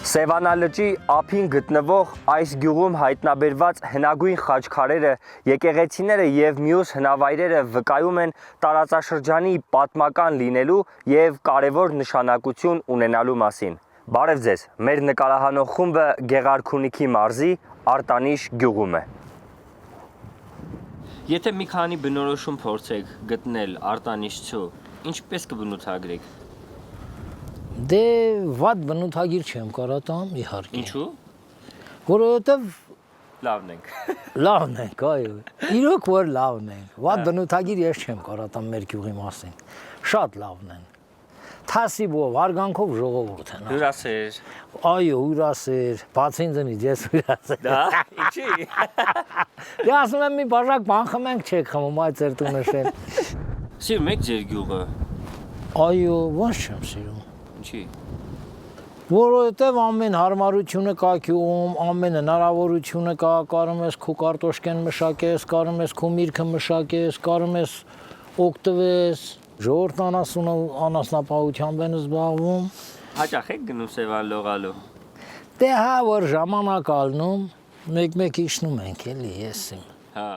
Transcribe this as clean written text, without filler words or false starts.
Սևանալճի ափին գտնվող այս գյուղում հայտնաբերված հնագույն խաչքարերը, եկեղեցիները և մյուս հնավայրերը վկայում են տարածաշրջանի պատմական լինելու և կարևոր նշանակություն ունենալու մասին։ Բարև ձեզ, մեր նկարահանող խումբը Գեղարքունիքի մարզի Արտանիշ գյուղում է։ Եթե մի քանի բնորոշում փորձեք գտնել Արտանիշցու, ինչպես կբնութագրեք։ Դե վատ բնութագիր չեմ կարատամ, իհարկե։ Ինչու։ Որովհետև Լավն ենք։ լավն ենք, այո։ Իրոք որ լավն ենք։ Վատ բնութագիր ես չեմ կարատամ մեր գյուղի մասին։ Շատ լավն են։ Թասիբով, արգանքով ժողովուրդ են։ Հյուրասեր։ Այո, հյուրասեր, բացի ինձնից ես հյուրասեր։ Դա ինչի։ Դե ասում եմ մի բաժակ բան խմենք, չեք խմում, այդ ձեր տունը շեն։ Սիրում եք ձեր գյուղը։ Այո, ոնց չեմ սիրում։ Ինչի։ Որովհետև ամեն հարմարությունը կա գյուղում, ամեն հնարավորությունը կա, կարում ես քո կարտոշկեն մշակես, կարում ես քո միրգը մշակես, կարում ես օգտվես, ժողովուրդն անասնապահությամբ են զբաղվում։ Հաճախ եք գնում Սևան լողալու։ Դե հա որ ժամանակ ալնում, մեկ-մեկ իջնում ենք էլի ես իմ։ Հա։